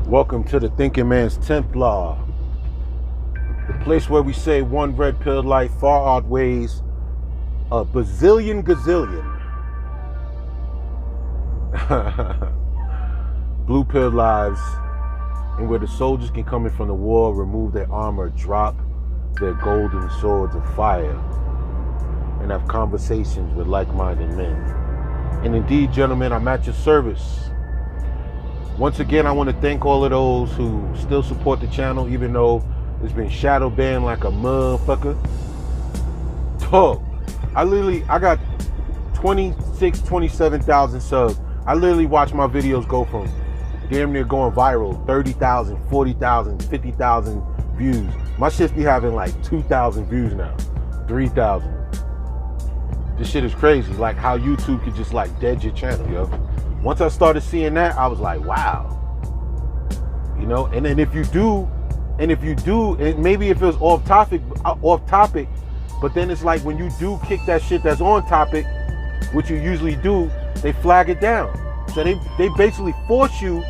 Welcome to the Thinking Man's 10th Law, the place where we say one red pill life far outweighs a bazillion gazillion blue pill lives, and where the soldiers can come in from the war, remove their armor, drop their golden swords of fire, and have conversations with like-minded men. And indeed, gentlemen, I'm at your service. Once again, I want to thank all of those who still support the channel, even though it's been shadow banned like a motherfucker. Dog, I got 27,000 subs. I literally watch my videos go from damn near going viral, 30,000, 40,000, 50,000 views. My shit's be having like 2,000 views now, 3,000. This shit is crazy, like how YouTube could just like dead your channel, yo. Once I started seeing that, I was like, wow. You know, and then if you do, and maybe if it was off topic, but then it's like when you do kick that shit that's on topic, which you usually do, they flag it down. So they basically force you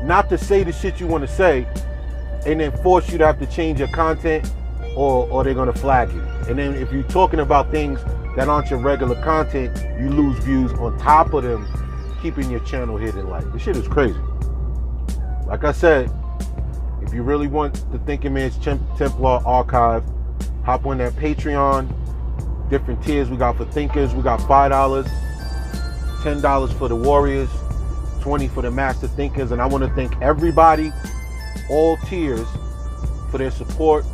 not to say the shit you want to say, and then force you to have to change your content, or they're gonna flag you. And then if you're talking about things that aren't your regular content, you lose views on top of them, keeping your channel hidden. Like, this shit is crazy. Like I said, if you really want the Thinking Man's 10th Law archive, hop on that Patreon. Different tiers we got for thinkers. We got $5, $10 for the warriors, $20 for the master thinkers. And I want to thank everybody, all tiers, for their support.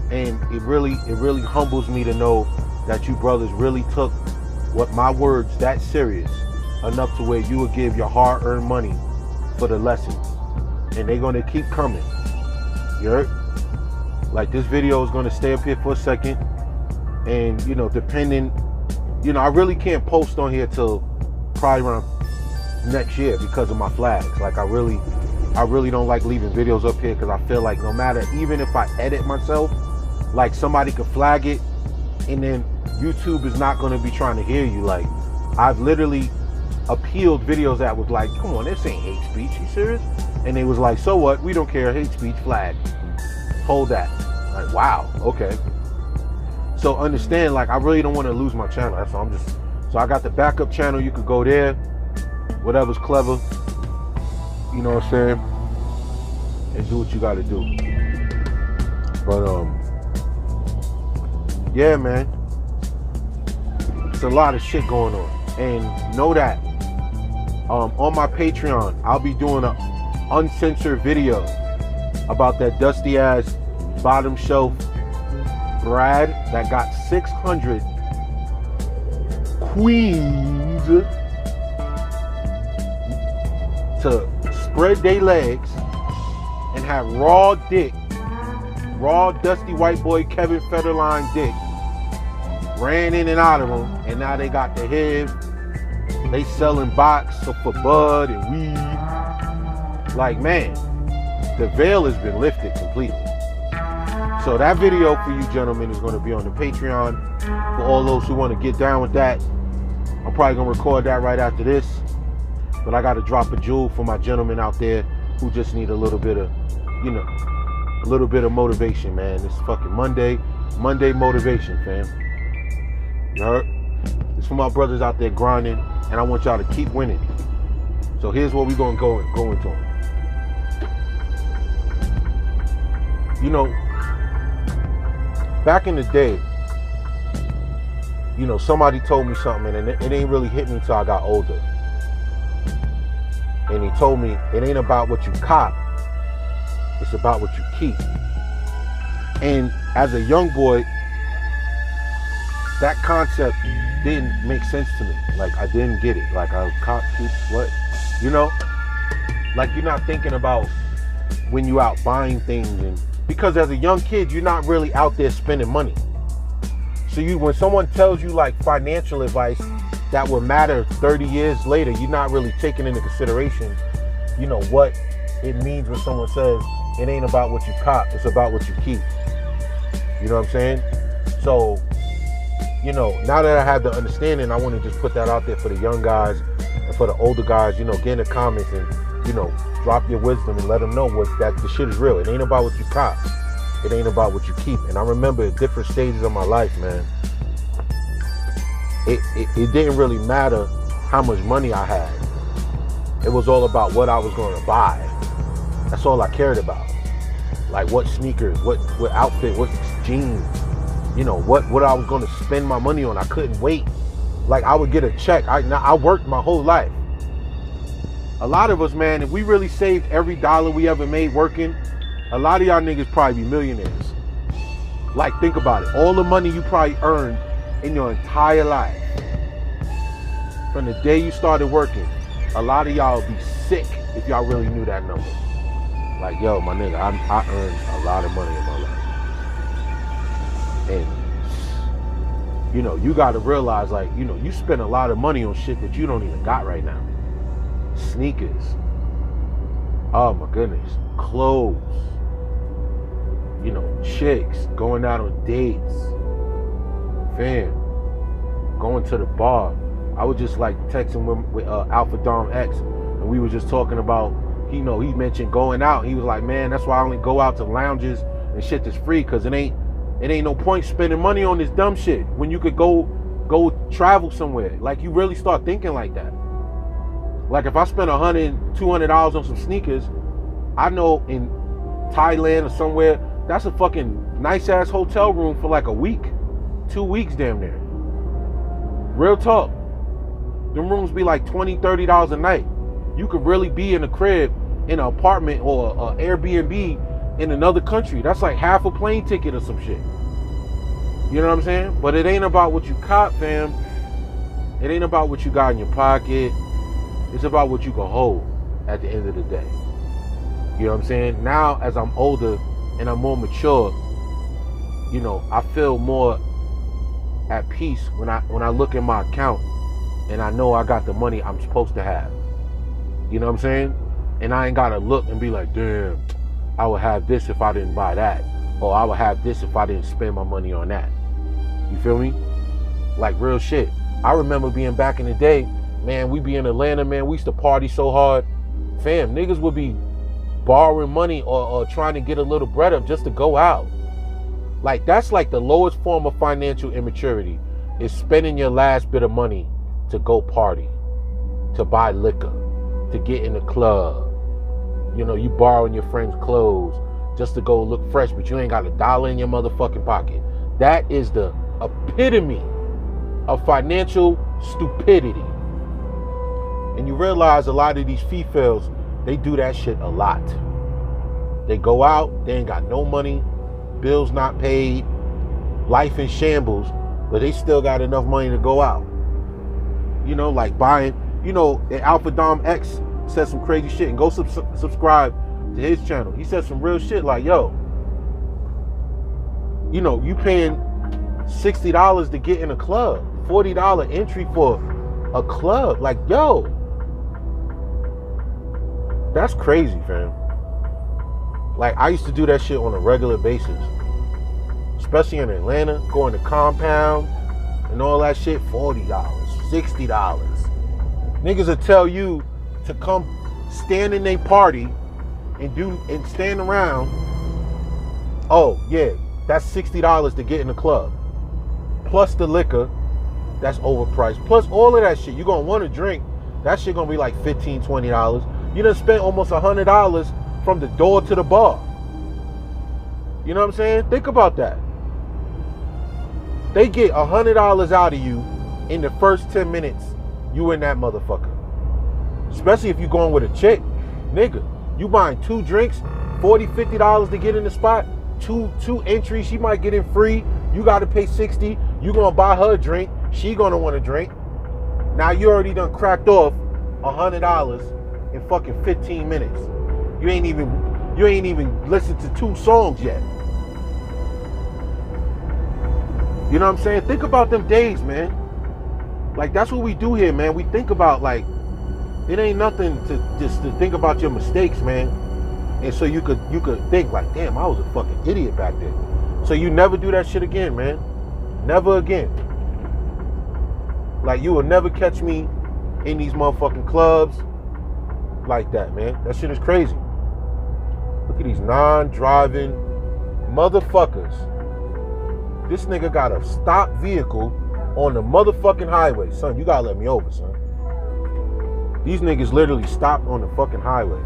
And it really humbles me to know that you brothers really took what my words that serious enough to where you would give your hard-earned money for the lessons. And they're gonna keep coming. You heard? Like, this video is gonna stay up here for a second. And, you know, depending, you know, I really can't post on here till probably around next year because of my flags. Like, I really don't like leaving videos up here because I feel like no matter, even if I edit myself, like somebody could flag it and then YouTube is not gonna be trying to hear you. Like, I've literally appealed videos that was like, come on, this ain't hate speech, you serious? And they was like, so what, we don't care, hate speech, flag, hold that. Like, wow, okay. So understand, like, I really don't want to lose my channel. That's all. So I got the backup channel, you could go there, whatever's clever, you know what I'm saying, and do what you gotta do. But yeah, man, it's a lot of shit going on. And know that on my Patreon, I'll be doing an uncensored video about that dusty ass bottom shelf Brad that got 600 queens to spread their legs and have raw dick, raw dusty white boy Kevin Federline dick, ran in and out of them, and now they got the head. They selling box for bud and weed. Like, man, the veil has been lifted completely. So that video for you gentlemen is going to be on the Patreon for all those who want to get down with that. I'm probably going to record that right after this, but I got to drop a jewel for my gentlemen out there who just need a little bit of, you know, a little bit of motivation, man. It's fucking Monday motivation, fam. You heard? It's for my brothers out there grinding, and I want y'all to keep winning. So here's what we're gonna go into. You know, back in the day, you know, somebody told me something, and it ain't really hit me until I got older. And he told me, it ain't about what you cop, it's about what you keep. And as a young boy, that concept didn't make sense to me. Like, I didn't get it. Like, I cop, keep, what? You know? Like, you're not thinking about when you out buying things, and because as a young kid, you're not really out there spending money. So when someone tells you like financial advice that will matter 30 years later, you're not really taking into consideration, you know, what it means when someone says it ain't about what you cop, it's about what you keep. You know what I'm saying? So, you know, now that I have the understanding, I want to just put that out there for the young guys and for the older guys. You know, get in the comments and you know, drop your wisdom and let them know that the shit is real. It ain't about what you cop. It ain't about what you keep. And I remember at different stages of my life, man, it didn't really matter how much money I had. It was all about what I was going to buy. That's all I cared about. Like what sneakers, what outfit, what jeans, you know, what I was going to spend my money on. I couldn't wait. Like I would get a check. I worked my whole life. A lot of us, man, if we really saved every dollar we ever made working, a lot of y'all niggas probably be millionaires. Like, think about it. All the money you probably earned in your entire life, from the day you started working, a lot of y'all would be sick if y'all really knew that number. Like, yo, my nigga, I earned a lot of money in my life. And, you know, you got to realize, like, you know, you spend a lot of money on shit that you don't even got right now. Sneakers. Oh, my goodness. Clothes. You know, chicks. Going out on dates. Fam. Going to the bar. I was just, like, texting with Alpha Dom X. And we were just talking about, you know, he mentioned going out. He was like, man, that's why I only go out to lounges and shit that's free, because it ain't no point spending money on this dumb shit when you could go travel somewhere. Like, you really start thinking like that. Like, if I spend $100, $200 on some sneakers, I know in Thailand or somewhere, that's a fucking nice ass hotel room for like a week, 2 weeks damn near. Real talk. Them rooms be like $20, $30 a night. You could really be in a crib, in an apartment or an Airbnb in another country. That's like half a plane ticket or some shit. You know what I'm saying? But it ain't about what you cop, fam. It ain't about what you got in your pocket. It's about what you can hold at the end of the day. You know what I'm saying? Now, as I'm older and I'm more mature, you know, I feel more at peace when I look at my account and I know I got the money I'm supposed to have. You know what I'm saying? And I ain't gotta look and be like, damn, I would have this if I didn't buy that. Or I would have this if I didn't spend my money on that. You feel me? Like real shit. I remember being back in the day, man, we be in Atlanta, man, we used to party so hard. Fam, niggas would be borrowing money or trying to get a little bread up just to go out. Like, that's like the lowest form of financial immaturity, is spending your last bit of money to go party, to buy liquor, to get in the club. You know, you borrowing your friend's clothes just to go look fresh, but you ain't got $1 in your motherfucking pocket. That is the epitome of financial stupidity. And you realize a lot of these females, they do that shit a lot. They go out, they ain't got no money, bills not paid, life in shambles, but they still got enough money to go out. You know, like buying, you know, Alpha Dom X said some crazy shit, and go subscribe to his channel. He said some real shit like, yo, you know, you paying $60 to get in a club, $40 entry for a club. Like, yo, that's crazy, fam. Like, I used to do that shit on a regular basis, especially in Atlanta, going to Compound and all that shit. $40, $60. Niggas will tell you to come stand in a party and stand around. Oh yeah, that's $60 to get in the club, plus the liquor that's overpriced, plus all of that shit. You're gonna want to drink. That shit gonna be like $15, $20. You done spent almost $100 from the door to the bar. You know what I'm saying? Think about that. They get $100 out of you in the first 10 minutes you in that motherfucker. Especially if you going with a chick. Nigga, you buying 2 drinks, $40, $50 to get in the spot, two entries, she might get in free. You gotta pay $60. You gonna buy her a drink, she gonna want a drink. Now you already done cracked off $100 in fucking 15 minutes. You ain't even listened to 2 songs yet. You know what I'm saying? Think about them days, man. Like, that's what we do here, man. We think about, like, it ain't nothing to just to think about your mistakes, man. And so you could think like, damn, I was a fucking idiot back then. So you never do that shit again, man. Never again. Like, you will never catch me in these motherfucking clubs like that, man. That shit is crazy. Look at these non-driving motherfuckers. This nigga got a stopped vehicle on the motherfucking highway. Son, you gotta let me over, son. These niggas literally stopped on the fucking highway.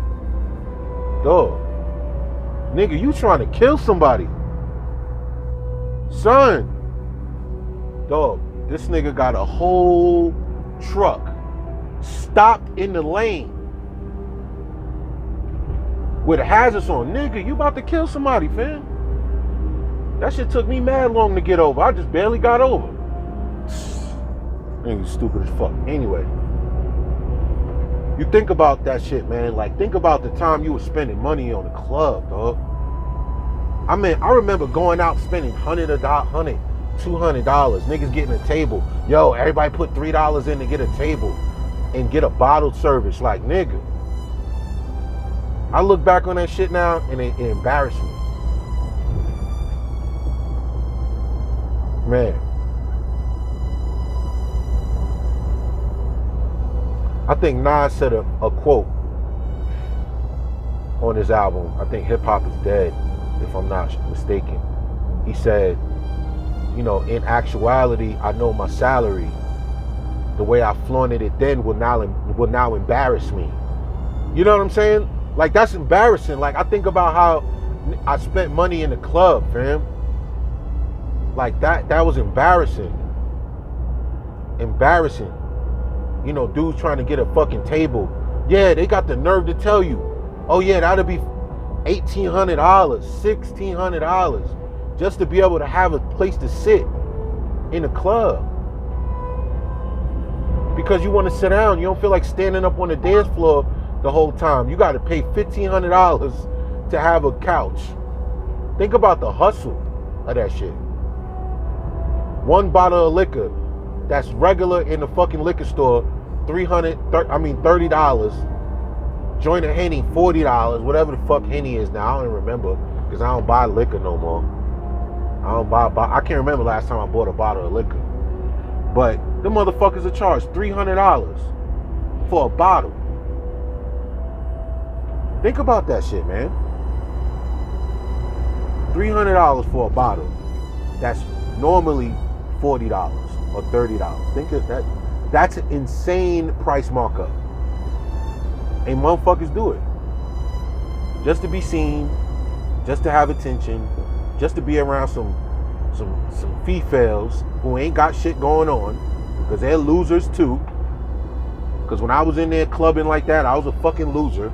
Dog. Nigga, you trying to kill somebody. Son. Dog, this nigga got a whole truck stopped in the lane with a hazards on. Nigga, you about to kill somebody, fam. That shit took me mad long to get over. I just barely got over. Nigga, stupid as fuck. Anyway, you think about that shit, man. Like, think about the time you were spending money on the club, dog. I mean, I remember going out spending $100, $200. Niggas getting a table. Yo, everybody put $3 in to get a table and get a bottled service. Like, nigga. I look back on that shit now and it embarrassed me. Man. I think Nas said a quote on his album. I think Hip Hop is Dead, if I'm not mistaken. He said, you know, in actuality, I know my salary, the way I flaunted it then will now embarrass me. You know what I'm saying? Like, that's embarrassing. Like, I think about how I spent money in the club, fam. Like, that was embarrassing. Embarrassing. You know, dudes trying to get a fucking table. Yeah, they got the nerve to tell you, oh yeah, that'll be $1,800, $1,600 just to be able to have a place to sit in a club. Because you want to sit down. You don't feel like standing up on the dance floor the whole time. You got to pay $1,500 to have a couch. Think about the hustle of that shit. One bottle of liquor that's regular in the fucking liquor store, $30. Joint of Henny, $40. Whatever the fuck Henny is now, I don't even remember because I don't buy liquor no more. I can't remember last time I bought a bottle of liquor. But the motherfuckers are charged $300 for a bottle. Think about that shit, man. $300 for a bottle. That's normally $40 or $30. Think of that. That's an insane price markup. And motherfuckers do it. Just to be seen, just to have attention, just to be around some females who ain't got shit going on, because they're losers too. Because when I was in there clubbing like that, I was a fucking loser.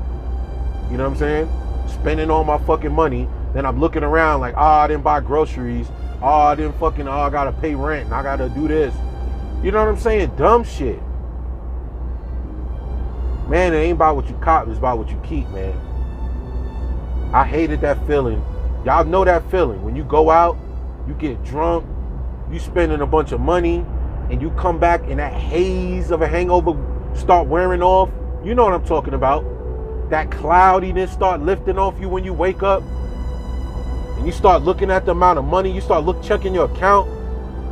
You know what I'm saying? Spending all my fucking money. Then I'm looking around like, I didn't buy groceries. I gotta pay rent and I gotta do this. You know what I'm saying? Dumb shit. Man, it ain't about what you cop, it's about what you keep, man. I hated that feeling. Y'all know that feeling. When you go out, you get drunk, you spending a bunch of money, and you come back and that haze of a hangover start wearing off. You know what I'm talking about. That cloudiness start lifting off you when you wake up. And you start looking at the amount of money, you start checking your account.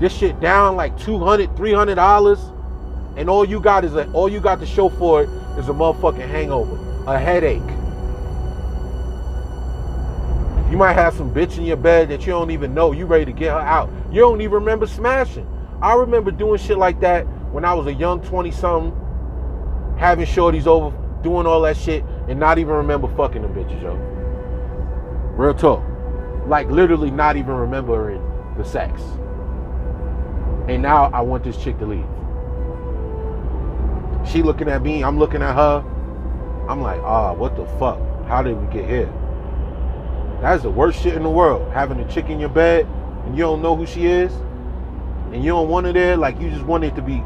This shit down like $200, $300, and all you got to show for it is a motherfucking hangover, a headache. You might have some bitch in your bed that you don't even know. You ready to get her out. You don't even remember smashing. I remember doing shit like that when I was a young 20-something, having shorties over, doing all that shit, and not even remember fucking them bitches, yo. Real talk. Like, literally not even remembering the sex. And now I want this chick to leave. She looking at me, I'm looking at her. I'm like, what the fuck? How did we get here? That's the worst shit in the world. Having a chick in your bed and you don't know who she is, and you don't want her there, like you just want it to be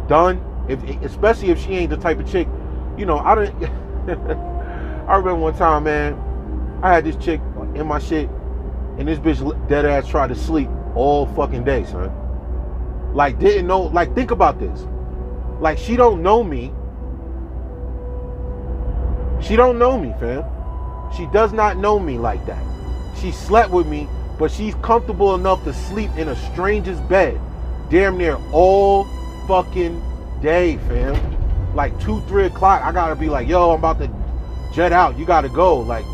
done. Especially if she ain't the type of chick, you know, I remember one time, man, I had this chick in my shit, and this bitch dead ass tried to sleep all fucking day, son. Like, didn't know, like, think about this. Like, she don't know me. She don't know me, fam. She does not know me like that. She slept with me, but she's comfortable enough to sleep in a stranger's bed damn near all fucking day, fam. like 2, 3 o'clock, I gotta be like, yo, I'm about to jet out. You gotta go. Like,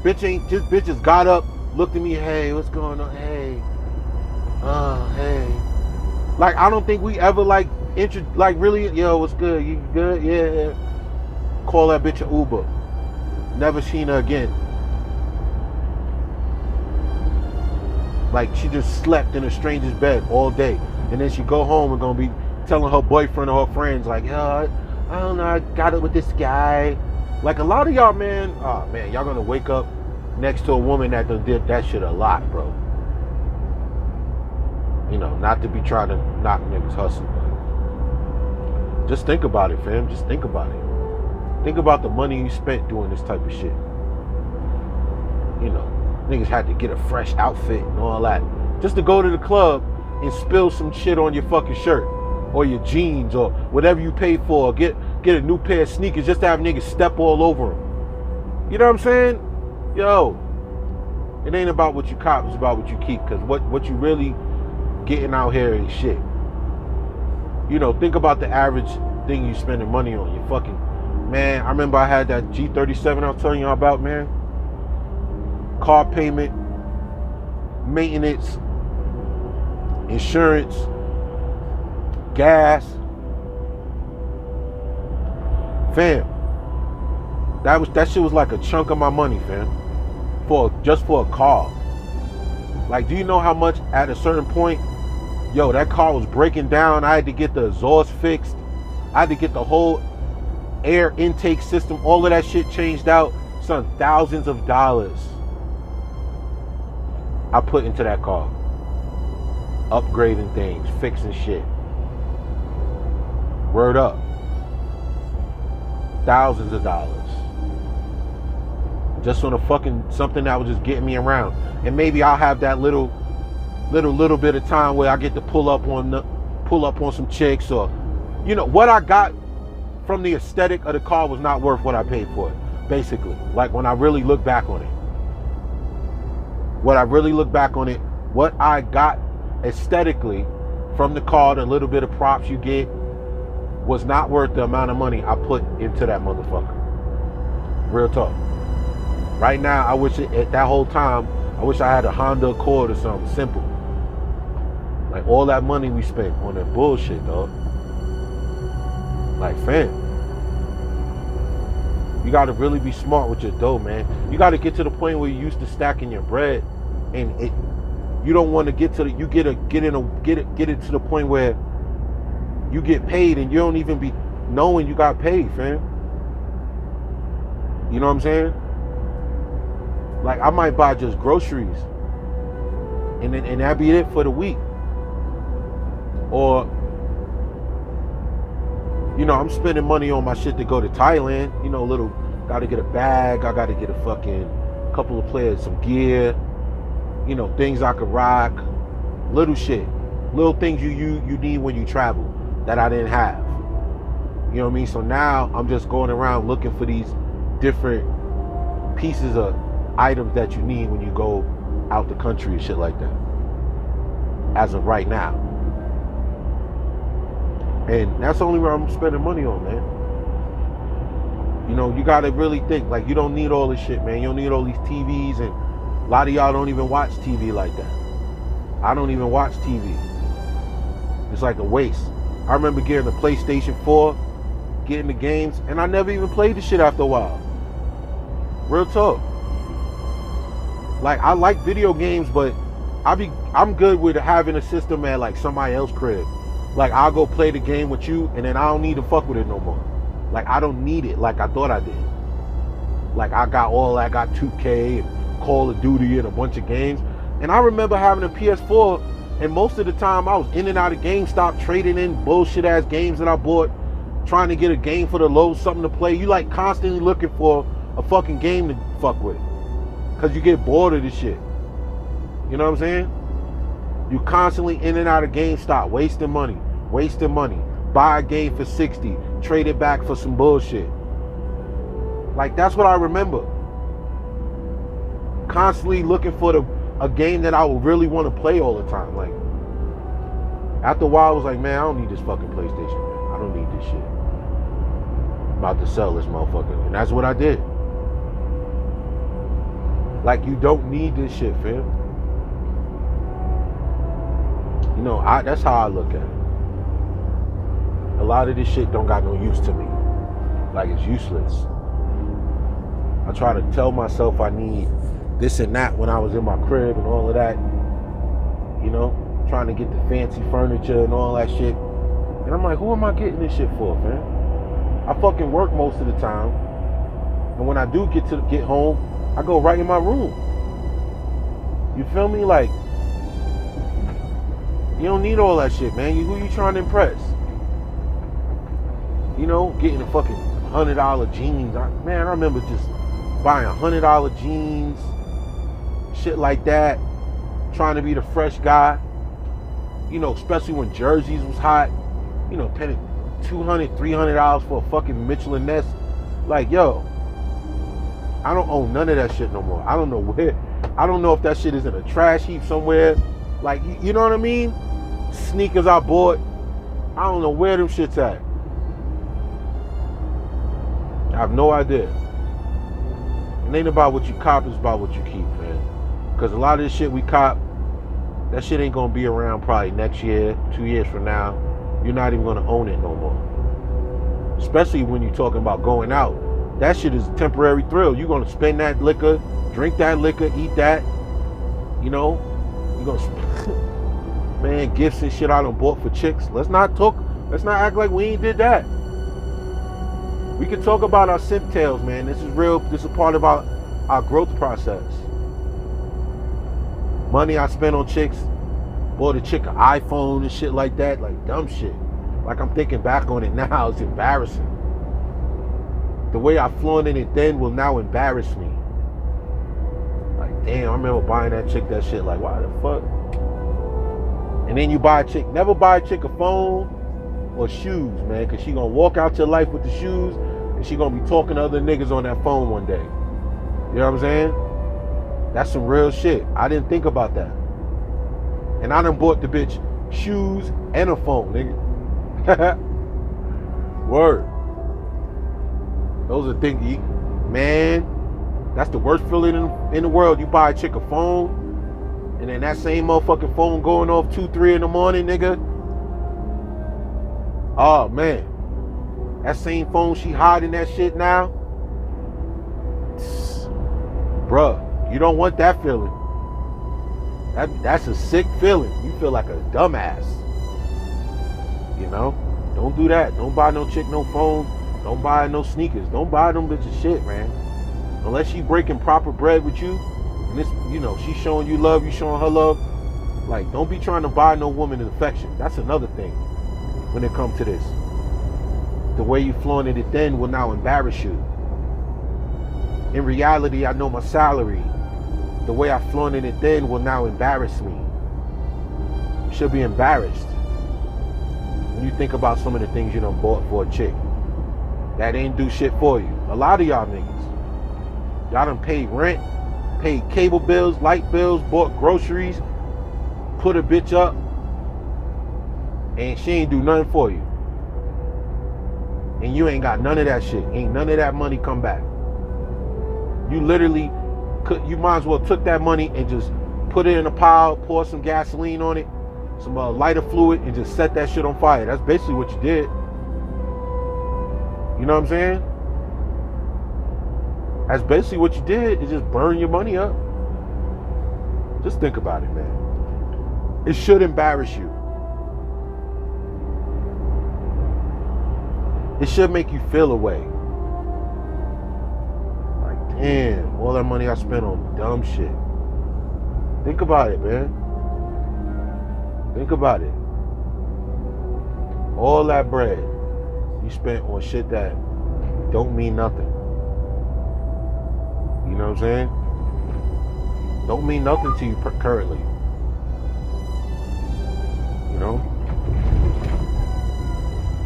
bitch just got up, looked at me, hey, what's going on? Hey, hey. Like, I don't think we ever like really, yo, what's good? You good? Yeah. Call that bitch an Uber. Never seen her again. Like, she just slept in a stranger's bed all day. And then she go home and gonna be telling her boyfriend or her friends, like, yo, I don't know, I got it with this guy. Like, a lot of y'all, man, oh man, y'all gonna wake up next to a woman that done did that shit a lot, bro. You know, not to be trying to knock niggas hustle, but just think about it, fam. Just think about it. Think about the money you spent doing this type of shit. You know, niggas had to get a fresh outfit and all that just to go to the club and spill some shit on your fucking shirt or your jeans or whatever you paid for, or get a new pair of sneakers just to have niggas step all over them. You know what I'm saying? Yo, it ain't about what you cop, it's about what you keep, because what you really getting out here ain't shit. You know, think about the average thing you spending money on. You fucking, man, I remember I had that G37 I was telling you about, man. Car payment, maintenance, insurance, gas. Fam, that shit was like a chunk of my money, fam. Just for a car. Like, do you know how much at a certain point, yo, that car was breaking down. I had to get the exhaust fixed. I had to get the whole air intake system, all of that shit changed out. Son, thousands of dollars I put into that car. Upgrading things, fixing shit. Word up. Thousands of dollars. Just on a fucking something that was just getting me around. And maybe I'll have that little bit of time where I get to pull up on some chicks, or, you know, what I got from the aesthetic of the car was not worth what I paid for it, basically. Like, when I really look back on it. What I got aesthetically from the car, the little bit of props you get, was not worth the amount of money I put into that motherfucker. Real talk. Right now, I wish at that whole time, I wish I had a Honda Accord or something simple. Like, all that money we spent on that bullshit, dog. Like, fam, you gotta really be smart with your dough, man. You gotta get to the point where you're used to stacking your bread, and you don't want to get to get it to the point where you get paid and you don't even be knowing you got paid, fam. You know what I'm saying? Like, I might buy just groceries and that be it for the week. Or, you know, I'm spending money on my shit to go to Thailand. You know, gotta get a bag. I gotta get a fucking couple of pairs, some gear. You know, things I could rock. Little shit. Little things you need when you travel that I didn't have. You know what I mean? So now I'm just going around looking for these different pieces of items that you need when you go out the country and shit like that. As of right now. And that's only where I'm spending money on, man. You know, you gotta really think, like, you don't need all this shit, man. You don't need all these TVs, and a lot of y'all don't even watch TV like that. I don't even watch TV. It's like a waste. I remember getting the PlayStation 4, getting the games, and I never even played the shit after a while. Real talk. Like, I like video games, but I'm good with having a system at like somebody else's crib. Like, I'll go play the game with you, and then I don't need to fuck with it no more. Like, I don't need it like I thought I did. Like, I got 2K and Call of Duty and a bunch of games. And I remember having a PS4, and most of the time I was in and out of GameStop trading in bullshit ass games that I bought, trying to get a game for the low, something to play. You like constantly looking for a fucking game to fuck with, because you get bored of this shit. You know what I'm saying? You constantly in and out of GameStop, wasting money. Buy a game for 60, trade it back for some bullshit. Like, that's what I remember. Constantly looking for a game that I would really want to play all the time. Like, after a while, I was like, man, I don't need this fucking PlayStation, man. I don't need this shit. about to sell this motherfucker. And that's what I did. Like, you don't need this shit, fam. You know, that's how I look at it. A lot of this shit don't got no use to me. Like, it's useless. I try to tell myself I need this and that when I was in my crib and all of that. You know, trying to get the fancy furniture and all that shit. And I'm like, who am I getting this shit for, man? I fucking work most of the time. And when I do get home, I go right in my room. You feel me? Like, you don't need all that shit, man. Who you trying to impress? You know, getting the fucking $100 jeans. Man, I remember just buying $100 jeans, shit like that. Trying to be the fresh guy. You know, especially when jerseys was hot. You know, paying $200, $300 for a fucking Mitchell & Ness. Like, yo, I don't own none of that shit no more. I don't know where. I don't know if that shit is in a trash heap somewhere. Like, you know what I mean? Sneakers I bought. I don't know where them shit's at. I have no idea. It ain't about what you cop, it's about what you keep, man. Because a lot of this shit we cop, that shit ain't gonna be around probably next year, 2 years from now. You're not even gonna own it no more. Especially when you're talking about going out. That shit is a temporary thrill. You're gonna spend that liquor, drink that liquor, eat that. You know, you're gonna man, gifts and shit I done bought for chicks. Let's not act like we ain't did that. We can talk about our simp tales, man. This is real. This is part of our growth process. Money I spent on chicks. Bought a chick an iPhone and shit like that. Like dumb shit. Like I'm thinking back on it now. It's embarrassing. The way I flaunted it then will now embarrass me. Like, damn, I remember buying that chick that shit. Like, why the fuck? And then you buy a chick. Never buy a chick a phone or shoes, man. Because she gonna walk out your life with the shoes. And she gonna be talking to other niggas on that phone one day. You know what I'm saying? That's some real shit. I didn't think about that. And I done bought the bitch shoes and a phone, nigga. Word. Those are things, man, that's the worst feeling in the world. You buy a chick a phone, and then that same motherfucking phone going off 2, 3 in the morning, nigga. Oh, man. That same phone, she hiding that shit now. Bruh, you don't want that feeling. That's a sick feeling. You feel like a dumbass. You know? Don't do that. Don't buy no chick no phone. Don't buy no sneakers. Don't buy them bitches shit, man. Unless she breaking proper bread with you, and it's, you know, she's showing you love, you showing her love. Like, don't be trying to buy no woman an affection. That's another thing when it comes to this. The way you flaunted it then will now embarrass you. In reality, I know my salary. The way I flaunted it then will now embarrass me. You should be embarrassed when you think about some of the things you done bought for a chick that ain't do shit for you. A lot of y'all niggas, y'all done paid rent, paid cable bills, light bills, bought groceries, put a bitch up, and she ain't do nothing for you. And you ain't got none of that shit. Ain't none of that money come back. You literally you might as well took that money and just put it in a pile, pour some gasoline on it, some lighter fluid, and just set that shit on fire. That's basically what you did. You know what I'm saying? That's basically what you did, is just burn your money up. Just think about it, man. It should embarrass you. It should make you feel a way. Like, damn, all that money I spent on dumb shit. Think about it, man. Think about it. All that bread you spent on shit that don't mean nothing. You know what I'm saying? Don't mean nothing to you currently. You know?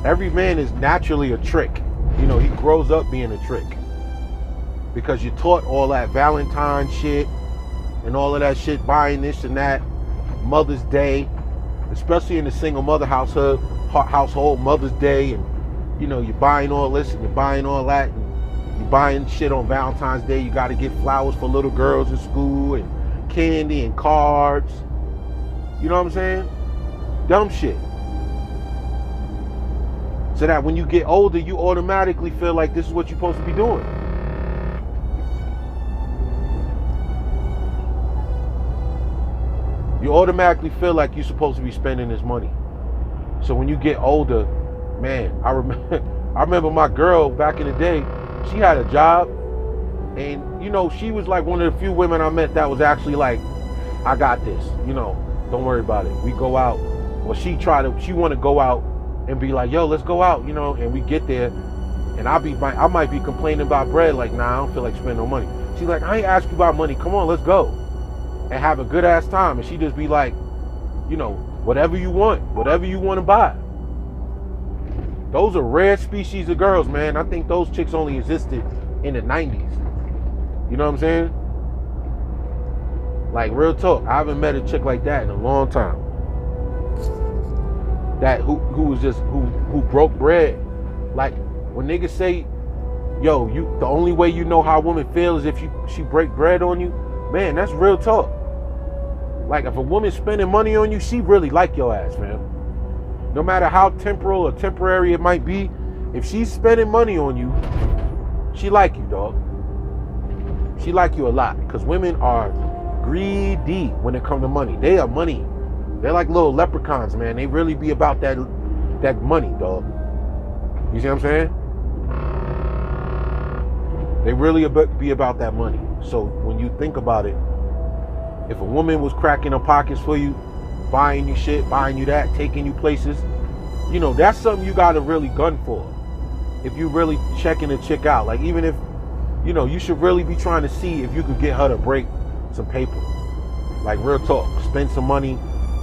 Every man is naturally a trick. You know, he grows up being a trick. Because you're taught all that Valentine shit and all of that shit, buying this and that, Mother's Day, especially in the single mother household, Mother's Day, and you know, you're buying all this and you're buying all that, and you're buying shit on Valentine's Day. You got to get flowers for little girls in school and candy and cards. You know what I'm saying? Dumb shit. So that when you get older, you automatically feel like this is what you're supposed to be doing. You automatically feel like you're supposed to be spending this money. So when you get older, man, I remember my girl back in the day, she had a job, and you know, she was like one of the few women I met that was actually like, I got this, you know, don't worry about it. We go out. Well, she want to go out and be like, yo, let's go out, you know, and we get there, and I might be complaining about bread, like, nah, I don't feel like spending no money. She's like, I ain't asked you about money. Come on, let's go and have a good ass time. And she just be like, you know, whatever you want to buy. Those are rare species of girls, man. I think those chicks only existed in the 90s. You know what I'm saying? Like, real talk, I haven't met a chick like that in a long time. That who was just who broke bread. Like, when niggas say, yo, the only way you know how a woman feels is if she break bread on you, man, that's real talk. Like, if a woman's spending money on you, she really like your ass, man. No matter how temporal or temporary it might be, if she's spending money on you, she like you, dog. She like you a lot, because women are greedy when it comes to money. They are money. They're like little leprechauns, man. They really be about that money, dog. You see what I'm saying? They really be about that money. So when you think about it, if a woman was cracking her pockets for you, buying you shit, buying you that, taking you places, you know, that's something you gotta really gun for. If you really checking a chick out, like, even if, you know, you should really be trying to see if you could get her to break some paper. Like, real talk, spend some money,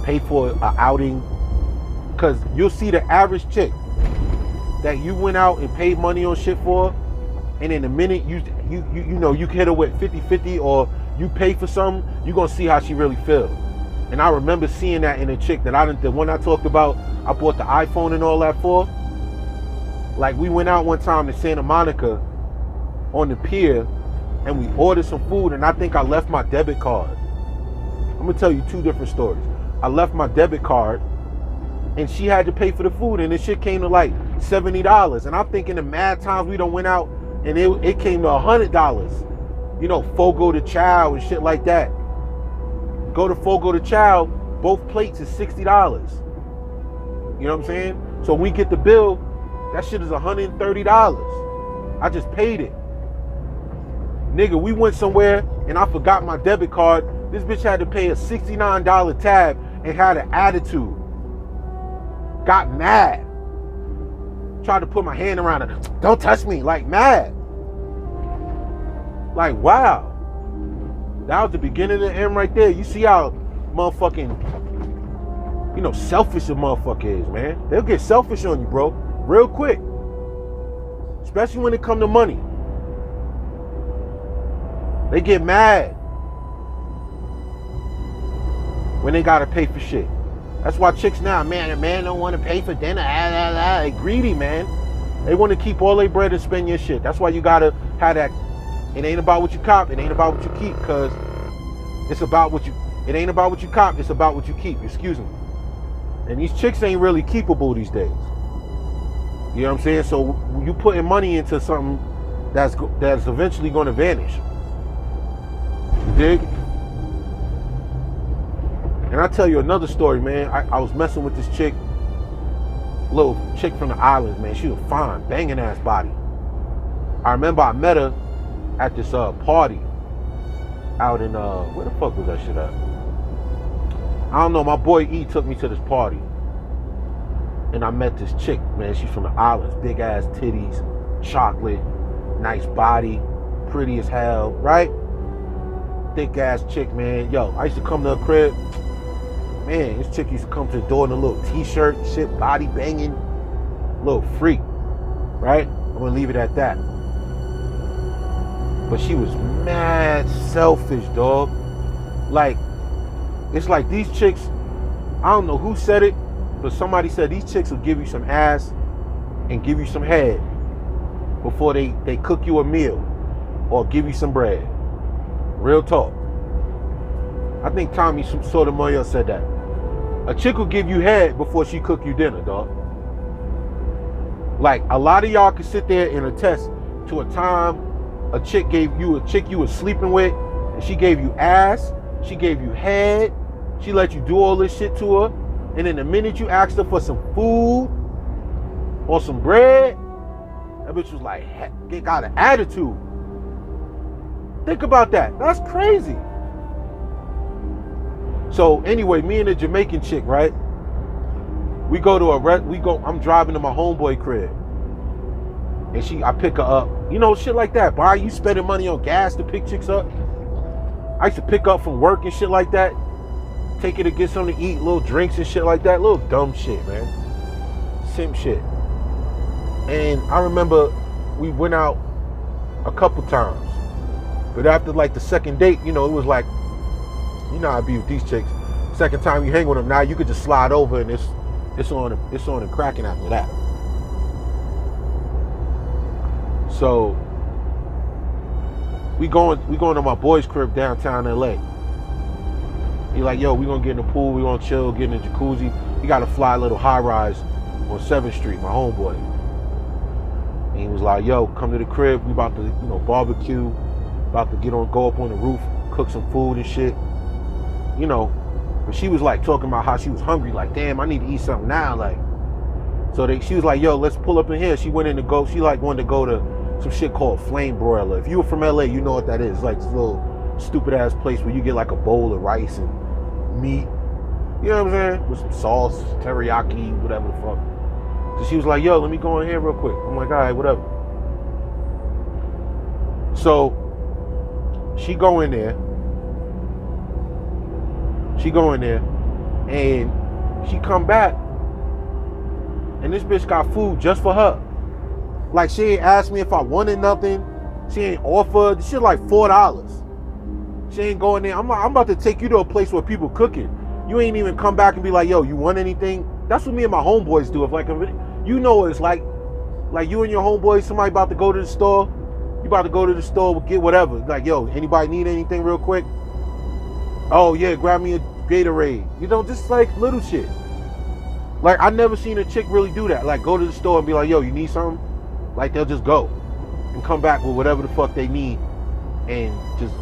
pay for an outing, because you'll see the average chick that you went out and paid money on shit for, and in a minute you know, you hit her with 50-50, or you pay for something, you're gonna see how she really feels. And I remember seeing that in a chick that the one I talked about, I bought the iPhone and all that for. Like, we went out one time to Santa Monica on the pier, and we ordered some food, and I think I left my debit card. I'm gonna tell you two different stories. I left my debit card, and she had to pay for the food, and this shit came to like $70. And I'm thinking the mad times we done went out, and it came to $100. You know, Fogo de Chao and shit like that. Go to Fogo de Chao, both plates is $60. You know what I'm saying? So when we get the bill, that shit is $130. I just paid it. Nigga, we went somewhere and I forgot my debit card. This bitch had to pay a $69 tab and had an attitude. Got mad. Tried to put my hand around her. Don't touch me. Like, mad. Like, wow. That was the beginning of the end right there. You see how motherfucking, you know, selfish a motherfucker is, man. They'll get selfish on you, bro. Real quick. Especially when it come to money. They get mad when they gotta pay for shit. That's why chicks now, man, a man don't want to pay for dinner. They greedy, man. They want to keep all their bread and spend your shit. That's why you gotta have that. It ain't about what you cop. It ain't about what you keep, cause it's about what you. It ain't about what you cop. It's about what you keep. Excuse me. And these chicks ain't really keepable these days. You know what I'm saying? So you putting money into something that's eventually going to vanish. You dig? And I'll tell you another story, man. I was messing with this chick, little chick from the islands, man. She was fine, banging ass body. I remember I met her at this party out in where the fuck was that shit at? I don't know. My boy E took me to this party, and I met this chick, man. She's from the islands, big ass titties, chocolate, nice body, pretty as hell, right? Thick ass chick, man. Yo, I used to come to her crib. Man, this chick used to come to the door in a little t-shirt, shit, body banging, little freak, right? I'm gonna leave it at that. But she was mad selfish, dog. Like, it's like these chicks, I don't know who said it, but somebody said these chicks will give you some ass and give you some head before they cook you a meal or give you some bread. Real talk. I think Tommy Sotomayor said that. A chick will give you head before she cook you dinner, dog. Like, a lot of y'all can sit there and attest to a time a chick you were sleeping with, and she gave you ass, she gave you head, she let you do all this shit to her, and then the minute you asked her for some food or some bread, that bitch was like, got an attitude. Think about that. That's crazy. So anyway, me and the Jamaican chick, right? I'm driving to my homeboy crib. And I pick her up. You know, shit like that. Why are you spending money on gas to pick chicks up? I used to pick up from work and shit like that. Take her to get something to eat, little drinks and shit like that. Little dumb shit, man. Simp shit. And I remember we went out a couple times. But after like the second date, you know, it was like, you know how I be with these chicks. Second time you hang with them, now you could just slide over and it's on and cracking after that. So we going to my boy's crib downtown LA. He like, yo, we gonna get in the pool, we gonna chill, get in the jacuzzi. He got a fly little high rise on 7th Street, my homeboy. And he was like, yo, come to the crib, we about to, you know, barbecue, about to go up on the roof, cook some food and shit. You know, but she was like talking about how she was hungry, like, damn, I need to eat something now, like. So she was like, yo, let's pull up in here. She wanted to go to some shit called Flame Broiler. If you were from LA, you know what that is. It's like this little stupid ass place where you get like a bowl of rice and meat, you know what I'm saying, with some sauce, teriyaki, whatever the fuck. So she was like, yo, let me go in here real quick. I'm like, all right, whatever. So she go in there and she come back and this bitch got food just for her. Like, she ain't asked me if I wanted nothing. She ain't offered. Shit like $4. She ain't going there. I'm about to take you to a place where people cooking. You ain't even come back and be like, yo, you want anything? That's what me and my homeboys do. If like, you know what it's like you and your homeboys, somebody about to go to the store. You about to go to the store, get whatever. Like, yo, anybody need anything real quick? Oh yeah, grab me a Gatorade. You know, just like little shit. Like, I never seen a chick really do that. Like, go to the store and be like, yo, you need something? Like, they'll just go and come back with whatever the fuck they need and just,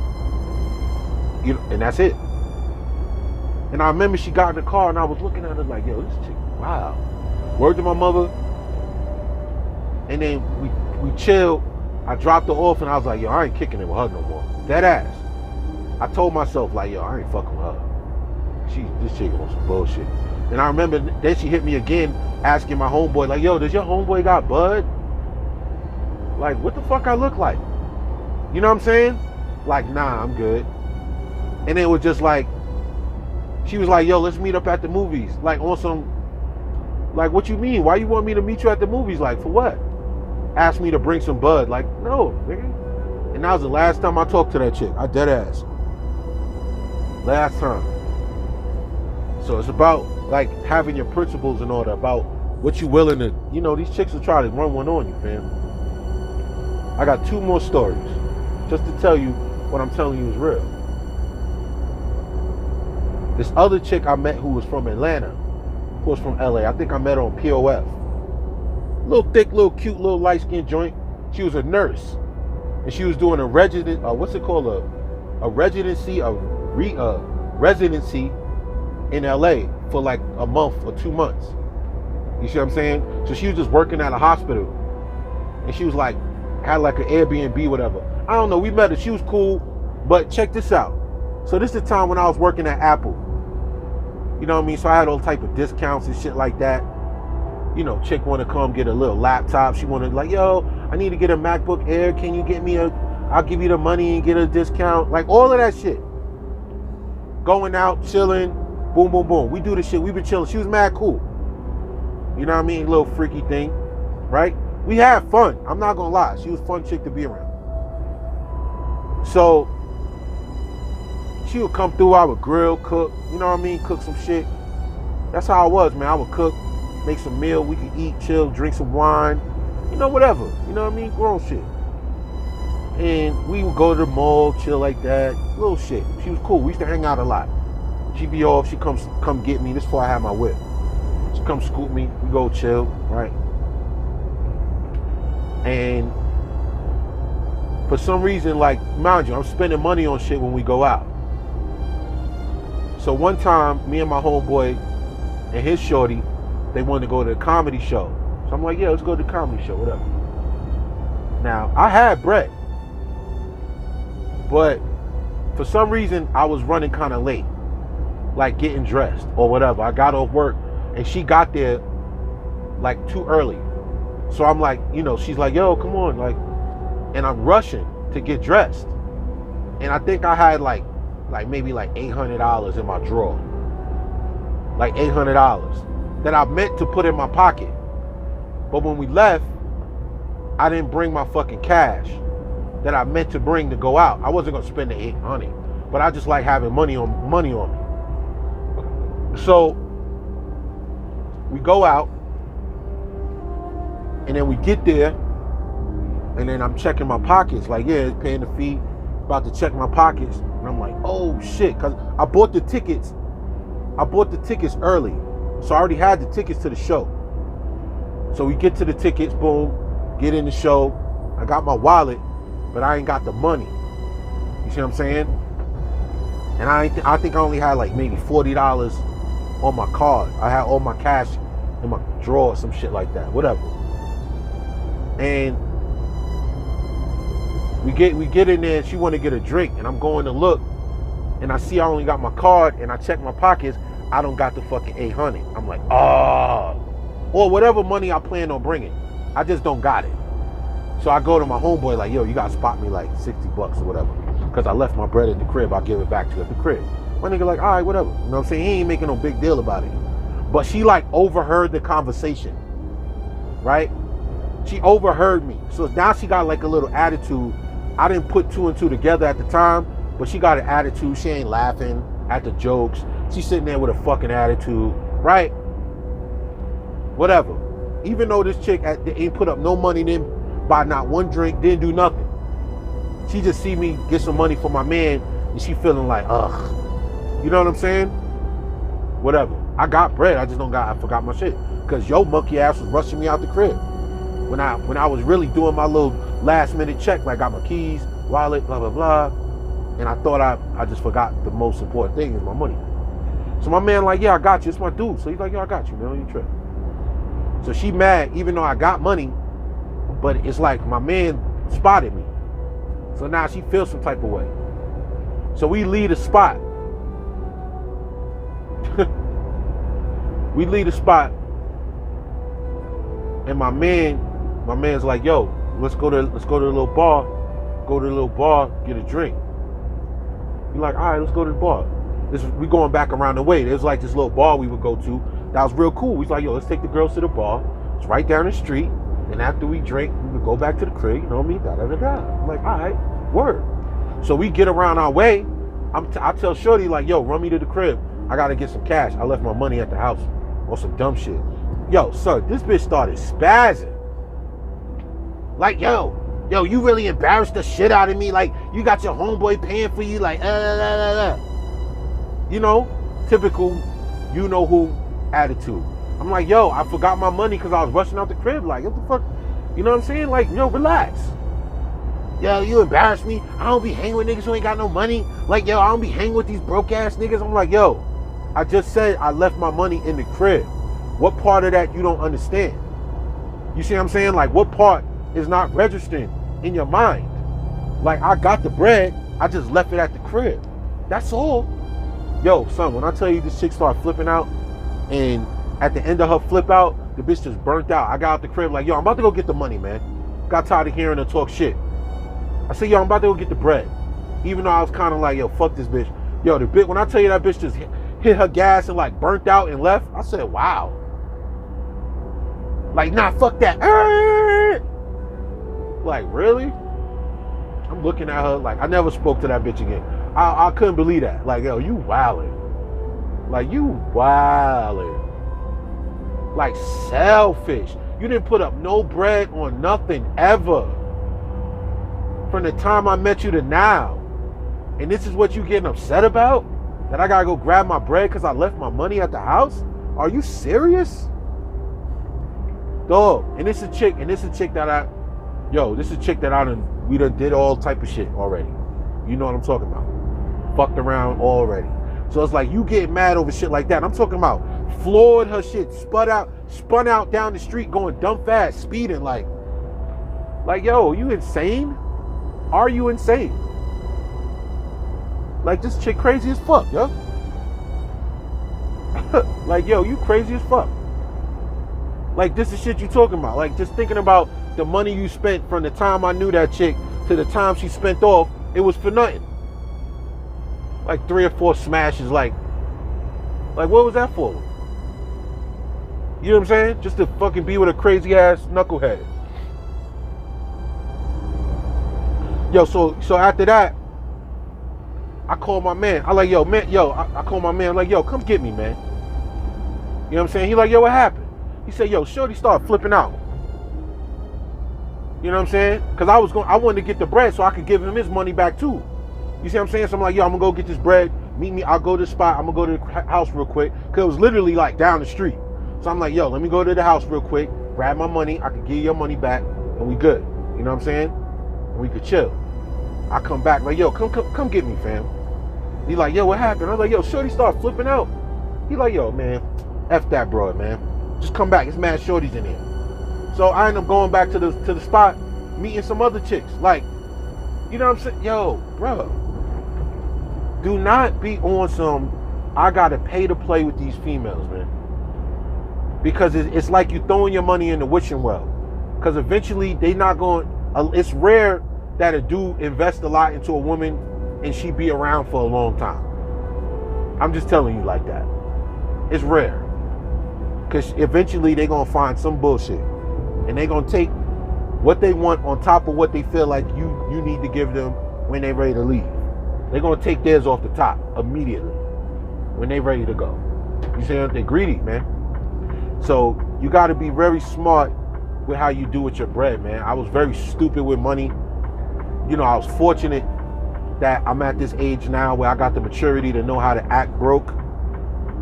you know, and that's it. And I remember she got in the car and I was looking at her like, yo, this chick, wow. Word to my mother. And then we chilled. I dropped her off and I was like, yo, I ain't kicking it with her no more. That ass. I told myself, like, yo, I ain't fucking with her. This chick on some bullshit. And I remember then she hit me again asking my homeboy, like, yo, does your homeboy got bud? Like, what the fuck I look like? You know what I'm saying? Like, nah, I'm good. And it was just like, she was like, yo, let's meet up at the movies. Like, on some, like, what you mean? Why you want me to meet you at the movies? Like, for what? Asked me to bring some bud. Like, no, nigga. And that was the last time I talked to that chick. I dead ass. Last time. So it's about, like, having your principles in order, about what you willing to, you know, these chicks will try to run one on you, fam. I got 2 more stories just to tell you what I'm telling you is real. This other chick I met who was from Atlanta, who was from LA. I think I met her on POF. Little thick, little cute, little light-skinned joint. She was a nurse. And she was doing a residency, residency in LA for like a month or 2 months. You see what I'm saying? So she was just working at a hospital. And she was like, had like an Airbnb, whatever. I don't know, we met her, she was cool. But check this out. So this is the time when I was working at Apple. You know what I mean? So I had all type of discounts and shit like that. You know, chick want to come get a little laptop. She wanted, like, yo, I need to get a MacBook Air. Can you get me I'll give you the money and get a discount. Like, all of that shit. Going out, chilling, boom, boom, boom. We do this shit. We've been chilling. She was mad cool. You know what I mean? Little freaky thing, right? We had fun. I'm not going to lie. She was a fun chick to be around. So she would come through. I would grill, cook. You know what I mean? Cook some shit. That's how I was, man. I would cook. make some meal, we can eat, chill, drink some wine, you know, whatever. You know what I mean? Grown shit. And we would go to the mall, chill like that, little shit. She was cool. We used to hang out a lot. She'd be off, she come get me. This before I had my whip. She come scoop me, we go chill, right? And for some reason, like, mind you, I'm spending money on shit when we go out. So one time, me and my homeboy and his shorty, they wanted to go to a comedy show. So I'm like, yeah, let's go to the comedy show, whatever. Now, I had bread, but for some reason, I was running kind of late, like getting dressed or whatever. I got off work and she got there like too early. So I'm like, you know, she's like, yo, come on, like, and I'm rushing to get dressed. And I think I had like maybe like $800 in my drawer. Like $800 that I meant to put in my pocket. But when we left, I didn't bring my fucking cash that I meant to bring to go out. I wasn't gonna spend the $800, but I just like having money on me. So we go out, and then we get there, and then I'm checking my pockets, like, yeah, paying the fee, about to check my pockets, and I'm like, oh shit, cause I bought the tickets early, so I already had the tickets to the show. So we get to the tickets, boom, get in the show. I got my wallet, but I ain't got the money. You see what I'm saying? And I think I only had like maybe $40 on my card. I had all my cash in my drawer, some shit like that, whatever. And we get in there, and she want to get a drink, and I'm going to look, and I see I only got my card, and I check my pockets, I don't got the fucking 800. I'm like, oh, or whatever money I plan on bringing, I just don't got it. So I go to my homeboy like, yo, you gotta spot me like $60 or whatever, because I left my bread at the crib. I'll give it back to you at the crib. My nigga like, all right, whatever. You know what I'm saying? He ain't making no big deal about it. But she like overheard the conversation, right? She overheard me. So now she got like a little attitude. I didn't put two and two together at the time, but she got an attitude. She ain't laughing at the jokes. She's sitting there with a fucking attitude, right? Whatever. Even though this chick ain't put up no money, didn't buy not one drink, didn't do nothing. She just see me get some money for my man, and she feeling like, ugh. You know what I'm saying? Whatever. I got bread, I forgot my shit. Cause yo monkey ass was rushing me out the crib. When I was really doing my little last minute check, like I got my keys, wallet, blah, blah, blah. And I thought I just forgot the most important thing is my money. So my man like, yeah, I got you, it's my dude. So he's like, yo, I got you, man, you trip. So she mad, even though I got money, but it's like my man spotted me. So now she feels some type of way. So we leave the spot. We leave the spot, and my man's like, yo, let's go to the little bar. Go to the little bar, get a drink. He's like, all right, let's go to the bar. We going back around the way. There's like this little bar we would go to. That was real cool. He's like, yo, let's take the girls to the bar. It's right down the street. And after we drink, we would go back to the crib. You know what I mean? Da da da da. I'm like, all right, word. So we get around our way. I tell Shorty like, yo, run me to the crib. I gotta get some cash. I left my money at the house or some dumb shit. Yo, son, this bitch started spazzing. Like, yo, you really embarrassed the shit out of me. Like, you got your homeboy paying for you. Like, you know, typical, you know who attitude. I'm like, yo, I forgot my money because I was rushing out the crib. Like, what the fuck? You know what I'm saying? Like, yo, relax. Yo, you embarrass me. I don't be hanging with niggas who ain't got no money. Like, yo, I don't be hanging with these broke ass niggas. I'm like, yo, I just said I left my money in the crib. What part of that you don't understand? You see what I'm saying? Like, what part is not registering in your mind? Like, I got the bread, I just left it at the crib. That's all. Yo, son, when I tell you this chick started flipping out, and at the end of her flip out, the bitch just burnt out. I got out the crib like, yo, I'm about to go get the money, man. Got tired of hearing her talk shit. I said, yo, I'm about to go get the bread. Even though I was kind of like, yo, fuck this bitch. Yo, the bitch, when I tell you that bitch just hit her gas and like burnt out and left, I said, wow. Like, nah, fuck that. Like, really? I'm looking at her like, I never spoke to that bitch again. I couldn't believe that. Like, yo, you wildin'. Like, you wildin'. Like selfish. You didn't put up no bread on nothing ever. From the time I met you to now. And this is what you getting upset about? That I gotta go grab my bread because I left my money at the house? Are you serious? Dog. And this is a chick that we done did all type of shit already. You know what I'm talking about. Fucked around already. So it's like you get mad over shit like that. I'm talking about floored her shit, spun out down the street going dumb fast, speeding like yo, you insane? Are you insane? Like this chick crazy as fuck, yo. Like, yo, you crazy as fuck. Like this is shit you talking about. Like just thinking about the money you spent from the time I knew that chick to the time she spent off, it was for nothing. Like 3 or 4 smashes, like what was that for? You know what I'm saying? Just to fucking be with a crazy ass knucklehead. Yo, so after that, I called my man. I call my man, like, yo, come get me, man. You know what I'm saying? He like, yo, what happened? He said, yo, shorty started flipping out. You know what I'm saying? Because I wanted to get the bread so I could give him his money back too. You see what I'm saying? So I'm like, yo, I'm gonna go get this bread. Meet me. I'll go to the spot. I'm gonna go to the house real quick. Because it was literally like down the street. So I'm like, yo, let me go to the house real quick. Grab my money. I can give you your money back. And we good. You know what I'm saying? And we could chill. I come back like, yo, come get me, fam. He like, yo, what happened? I was like, yo, shorty started flipping out. He like, yo, man, F that broad, man. Just come back. It's mad shorties in here. So I end up going back to the spot, meeting some other chicks. Like, you know what I'm saying? Yo, bro. Do not be on some, I gotta pay to play with these females, man. Because it's like you throwing your money in the wishing well. Because eventually they not going, it's rare that a dude invest a lot into a woman and she be around for a long time. I'm just telling you like that. It's rare. Because eventually they gonna find some bullshit. And they gonna take what they want on top of what they feel like you need to give them when they ready to leave. They're gonna take theirs off the top immediately when they ready to go. You see, they're greedy, man. So you gotta be very smart with how you do with your bread, man. I was very stupid with money. You know, I was fortunate that I'm at this age now where I got the maturity to know how to act broke.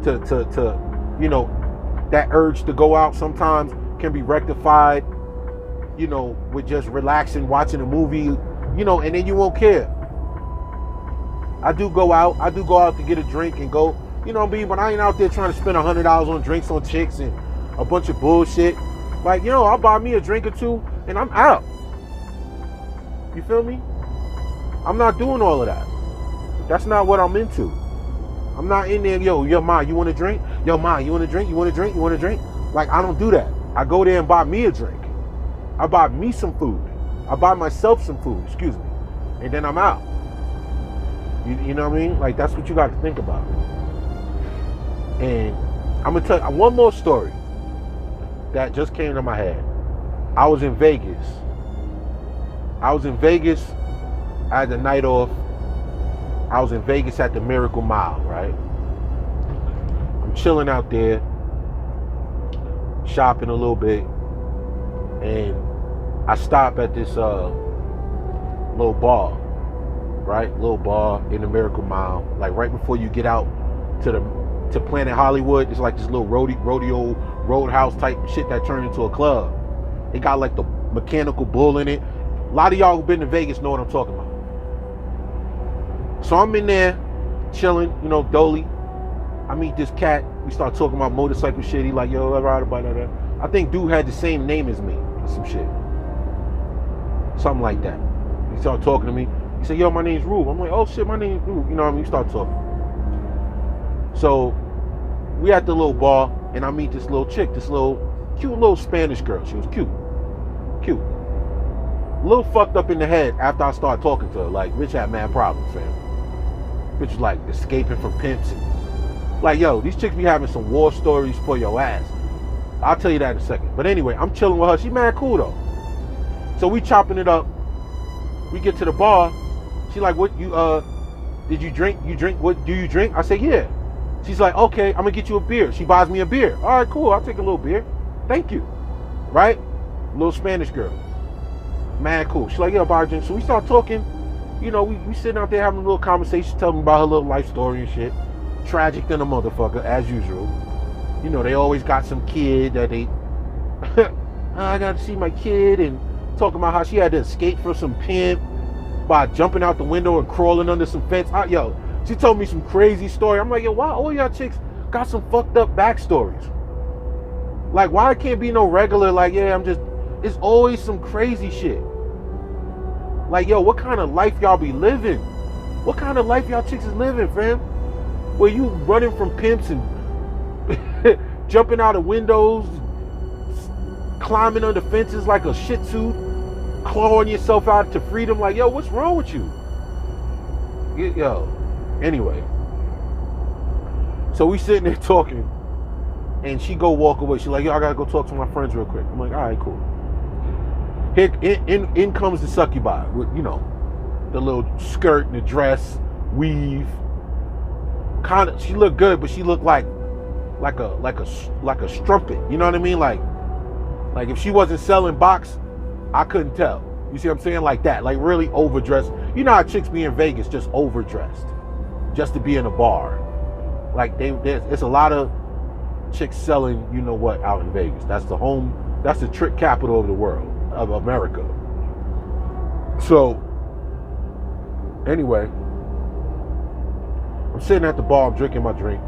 To you know, that urge to go out sometimes can be rectified, you know, with just relaxing, watching a movie, you know, and then you won't care. I do go out to get a drink and go, you know what I mean? But I ain't out there trying to spend $100 on drinks on chicks and a bunch of bullshit. Like, you know, I'll buy me a drink or two and I'm out. You feel me? I'm not doing all of that. That's not what I'm into. I'm not in there, yo, ma, you want a drink? Yo, ma, you want a drink? You want a drink? You want a drink? Like, I don't do that. I go there and buy me a drink. I buy me some food. I buy myself some food, excuse me. And then I'm out. You know what I mean? Like, that's what you got to think about. And I'm going to tell you one more story that just came to my head. I was in Vegas. I had the night off. I was in Vegas at the Miracle Mile, right? I'm chilling out there, shopping a little bit, and I stop at this little bar, right? Little bar in the Miracle Mile, like right before you get out to Planet Hollywood. It's like this little rodeo roadhouse type shit that turned into a club. It got like the mechanical bull in it. A lot of y'all who've been to Vegas know what I'm talking about. So I'm in there chilling, you know, dolly. I meet this cat. We start talking about motorcycle shit. He like, yo, I ride about that. I think dude had the same name as me or some shit. Something like that. He started talking to me. He said, yo, my name's Rube. I'm like, oh shit, my name's Rube. You know what I mean? We start talking. So we at the little bar and I meet this little chick, this little cute little Spanish girl. She was cute. A little fucked up in the head after I started talking to her. Like, bitch had mad problems, fam. Bitch was like escaping from pimps. And, like, yo, these chicks be having some war stories for your ass. I'll tell you that in a second. But anyway, I'm chilling with her. She mad cool though. So we chopping it up. We get to the bar. She like, what you did you drink? You drink? What do you drink? I say, yeah. She's like, okay, I'm gonna get you a beer. She buys me a beer. All right, cool. I'll take a little beer. Thank you. Right? Little Spanish girl. Mad cool. She's like, yeah, buy a drink. So we start talking. You know, we sitting out there having a little conversation, telling me about her little life story and shit. Tragic than a motherfucker, as usual. You know, they always got some kid that they, I got to see my kid, and talking about how she had to escape from some pimp by jumping out the window and crawling under some fence. Yo, she told me some crazy story. I'm like, yo, why all y'all chicks got some fucked up backstories? Like, why it can't be no regular, like, yeah, it's always some crazy shit. Like, yo, what kind of life y'all be living? What kind of life y'all chicks is living, fam? Where you running from pimps and jumping out of windows, climbing under fences like a shih tzu, clawing yourself out to freedom. Like, yo, what's wrong with you? Yo, anyway. So we sitting there talking, and she go walk away. She's like, yo, I gotta go talk to my friends real quick. I'm like, all right, cool. Here, in comes the succubi with, you know, the little skirt and the dress, weave. Kind of, she looked good, but she looked like a strumpet. You know what I mean? Like if she wasn't selling box, I couldn't tell. You see what I'm saying? Like that, like really overdressed. You know how chicks be in Vegas, just overdressed, just to be in a bar. Like it's a lot of chicks selling, you know what, out in Vegas. That's the trick capital of the world, of America. So anyway, I'm sitting at the bar, I'm drinking my drink,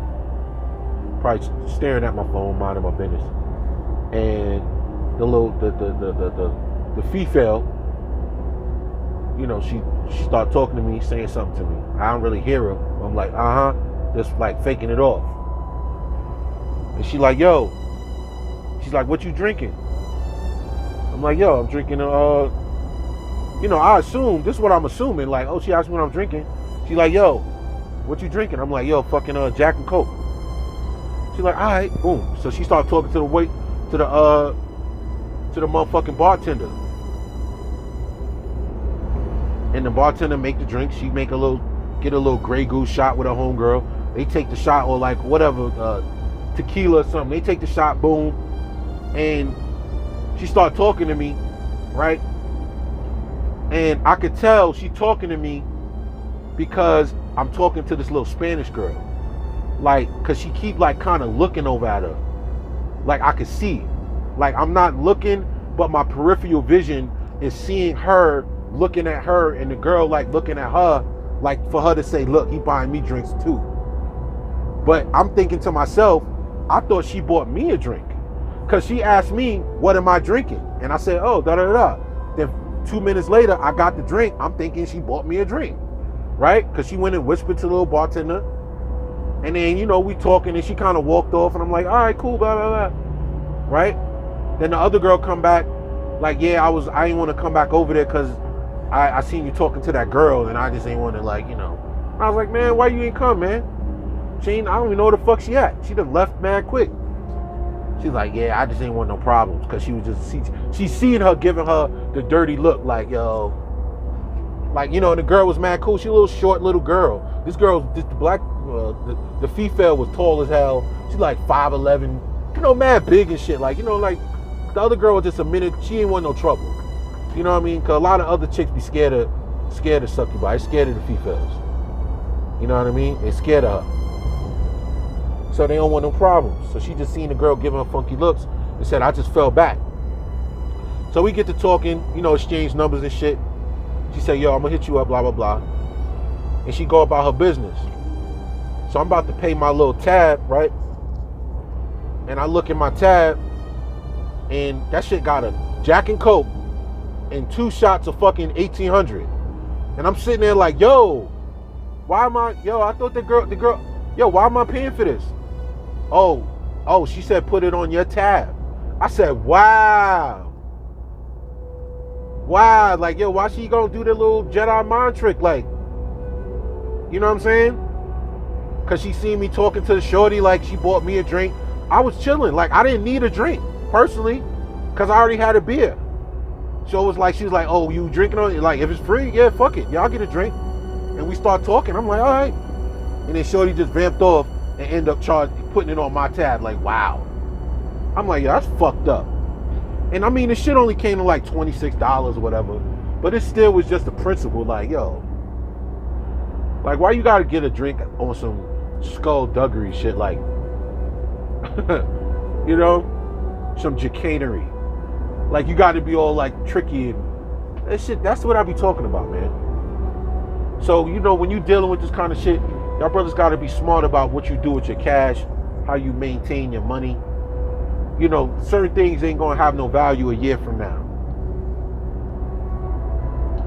probably staring at my phone, minding my business, and the female, you know, she started talking to me, saying something to me. I don't really hear her. I'm like, just like faking it off. And she like, yo, she's like, what you drinking? I'm like, yo, I'm drinking, you know, I assume, this is what I'm assuming, like, oh, she asked me what I'm drinking. She's like, yo, what you drinking? I'm like, yo, fucking Jack and Coke. She's like, all right, boom. So she started talking to the motherfucking bartender. And the bartender make the drink. She get a little Grey Goose shot with her homegirl. They take the shot, or like whatever, tequila or something. They take the shot, boom. And she started talking to me, right? And I could tell she talking to me because I'm talking to this little Spanish girl. Like, cause she keep like kind of looking over at her. Like I could see. Like I'm not looking, but my peripheral vision is seeing her looking at her, and the girl like looking at her, like for her to say, look, he buying me drinks too. But I'm thinking to myself, I thought she bought me a drink. Cause she asked me, what am I drinking? And I said, oh, da-da-da-da. Then 2 minutes later, I got the drink. I'm thinking she bought me a drink, right? Cause she went and whispered to the little bartender. And then, you know, we talking, and she kind of walked off, and I'm like, all right, cool, blah, blah, blah. Right? Then the other girl come back, like, yeah, I ain't want to come back over there because I seen you talking to that girl, and I just ain't want to, like, you know. I was like, man, why you ain't come, man? I don't even know where the fuck she at. She done left mad quick. She's like, yeah, I just ain't want no problems, because she was just, she's seeing her giving her the dirty look, like, yo. Like, you know, and the girl was mad cool. She a little short little girl. This girl, the black, the female was tall as hell. She's like 5'11", you know, mad big and shit. Like, you know, like the other girl was just a minute. She ain't want no trouble. You know what I mean? Cause a lot of other chicks be scared of succubi. They scared of the females. You know what I mean? They scared of her. So they don't want no problems. So she just seen the girl giving her funky looks and said, I just fell back. So we get to talking, you know, exchange numbers and shit. She said, yo, I'm gonna hit you up, blah, blah, blah. And she go about her business. So I'm about to pay my little tab, right? And I look at my tab, and that shit got a Jack and Coke and 2 shots of fucking 1800. And I'm sitting there like, yo, I thought the girl, yo, why am I paying for this? Oh, she said, put it on your tab. I said, wow, like, yo, why she gonna do the little Jedi mind trick? Like, you know what I'm saying? Cause she seen me talking to the shorty, like she bought me a drink. I was chilling, like I didn't need a drink personally, cause I already had a beer. So it was like, she was like, oh, you drinking on it? Like, if it's free, yeah, fuck it, yeah, I'll get a drink. And we start talking. I'm like, all right. And then shorty just vamped off. and end up putting it on my tab. Like, wow. I'm like, yeah, that's fucked up. And I mean, the shit only came to like $26 or whatever, but it still was just a principle. Like, yo, like, why you gotta get a drink on some skullduggery shit? Like, you know, some chicanery. Like, you gotta be all like tricky and that shit. That's what I be talking about, man. So, you know, when you dealing with this kind of shit, y'all brothers gotta be smart about what you do with your cash, how you maintain your money. You know, certain things ain't gonna have no value a year from now.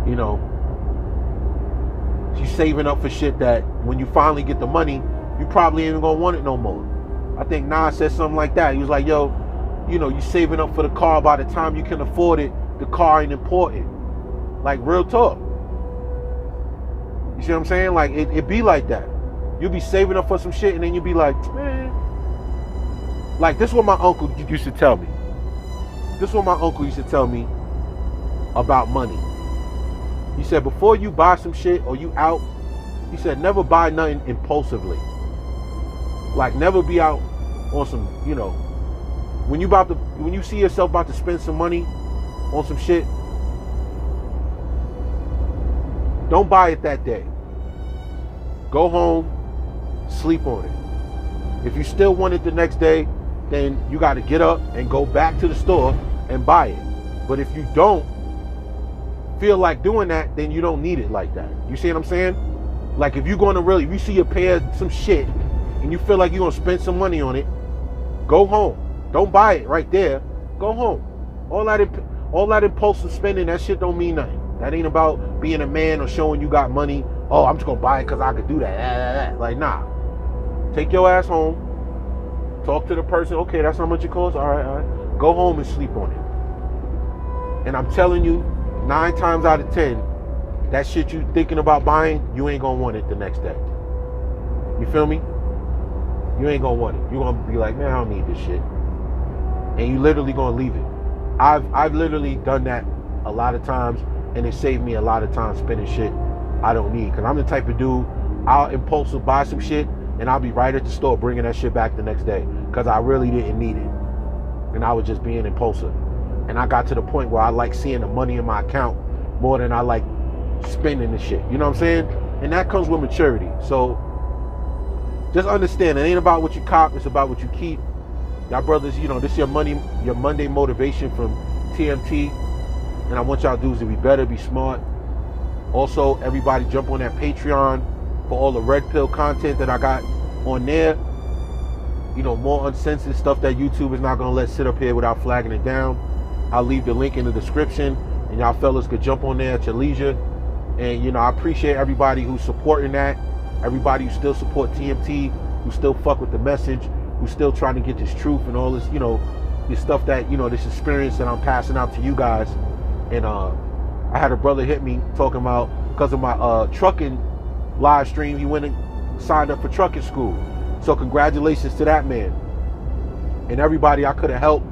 You know, you saving up for shit that when you finally get the money, you probably ain't gonna want it no more. I think Nas said something like that. He was like, yo, you know, you saving up for the car. By the time you can afford it, the car ain't important. Like, real talk. You see what I'm saying? Like, it be like that. You'll be saving up for some shit and then you'll be like, man. Like, this is what my uncle used to tell me. This is what my uncle used to tell me about money. He said, before you buy some shit or you out, he said, never buy nothing impulsively. Like, never be out on some, you know, when you see yourself about to spend some money on some shit, don't buy it that day. Go home, sleep on it. If you still want it the next day, then you got to get up and go back to the store and buy it. But if you don't feel like doing that, then you don't need it like that. You see what I'm saying? Like, if you're going to really, if you see a pair of some shit and you feel like you're going to spend some money on it, go home. Don't buy it right there. Go home. All that impulsive spending, that shit don't mean nothing. That ain't about being a man or showing you got money. Oh, I'm just going to buy it because I could do that. Like, nah. Take your ass home. Talk to the person. Okay, that's how much it costs. All right. Go home and sleep on it. And I'm telling you, 9 times out of 10, that shit you thinking about buying, you ain't gonna want it the next day. You feel me? You ain't gonna want it. You're gonna be like, man, I don't need this shit. And you literally gonna leave it. I've literally done that a lot of times, and it saved me a lot of time spending shit I don't need. Cause I'm the type of dude, I'll impulsive buy some shit, and I'll be right at the store bringing that shit back the next day because I really didn't need it. And I was just being impulsive. And I got to the point where I like seeing the money in my account more than I like spending the shit. You know what I'm saying? And that comes with maturity. So just understand, it ain't about what you cop, it's about what you keep. Y'all brothers, you know, this is your Monday motivation from TMT. And I want y'all dudes to be better, be smart. Also, everybody jump on that Patreon for all the red pill content that I got on there. You know, more uncensored stuff that YouTube is not gonna let sit up here without flagging it down. I'll leave the link in the description, and y'all fellas could jump on there at your leisure. And you know, I appreciate everybody who's supporting that, everybody who still support TMT, who still fuck with the message, who's still trying to get this truth and all this, you know, this stuff that, you know, this experience that I'm passing out to you guys. And I had a brother hit me talking about, because of my trucking live stream, he went and signed up for trucking school. So congratulations to that man. And everybody I could have helped,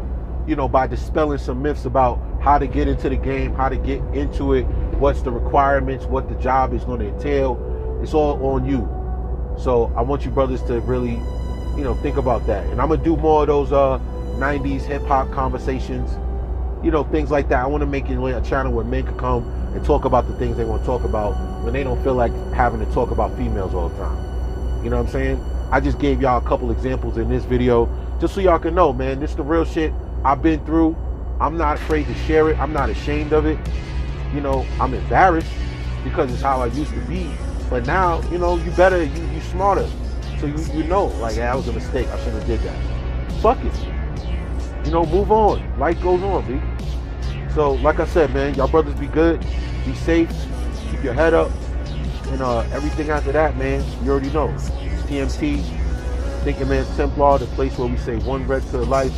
you know, by dispelling some myths about how to get into the game, how to get into it, what's the requirements, what the job is going to entail. It's all on you. So I want you brothers to really, you know, think about that. And I'm going to do more of those 90s hip-hop conversations, you know, things like that. I want to make it a channel where men can come and talk about the things they want to talk about when they don't feel like having to talk about females all the time. You know what I'm saying? I just gave y'all a couple examples in this video just so y'all can know, man, this is the real shit I've been through. I'm not afraid to share it. I'm not ashamed of it. You know, I'm embarrassed because it's how I used to be. But now, you know, you better, you smarter. So you know, like, that was a mistake. I shouldn't have did that. Fuck it. You know, move on. Life goes on, B. So, like I said, man, y'all brothers be good. Be safe. Keep your head up. And everything after that, man, you already know. It's TMT, Thinking Man's Templar, the place where we say one red pill life,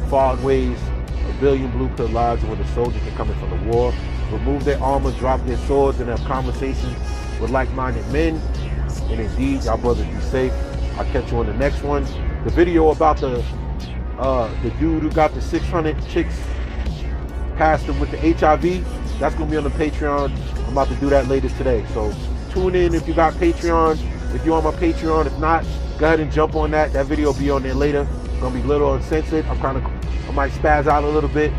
far outweighs a billion blue pill lives when the soldiers are coming from the war. Remove their armor, drop their swords, and have conversations with like-minded men. And indeed, y'all brothers be safe. I'll catch you on the next one. The video about the dude who got the 600 chicks past him with the HIV, that's gonna be on the Patreon. I'm about to do that later today. So tune in if you got Patreon. if you're on my Patreon. If not, go ahead and jump on that. That video will be on there later. It's gonna be a little uncensored. I might spaz out a little bit.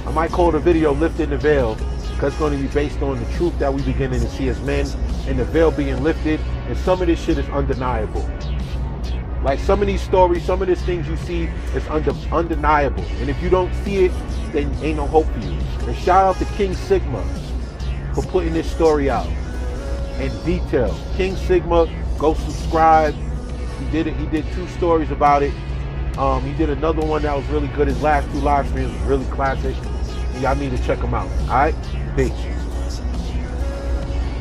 I might call the video "Lifting the Veil" because it's going to be based on the truth that we beginning to see as men, and the veil being lifted. And some of this shit is undeniable. Like some of these stories, some of these things you see is undeniable. And if you don't see it, then ain't no hope for you. And shout out to King Sigma for putting this story out in detail. King Sigma, go subscribe. He did it. He did 2 stories about it. He did another one that was really good. His last 2 live streams was really classic. Y'all need to check him out. All right? Peace.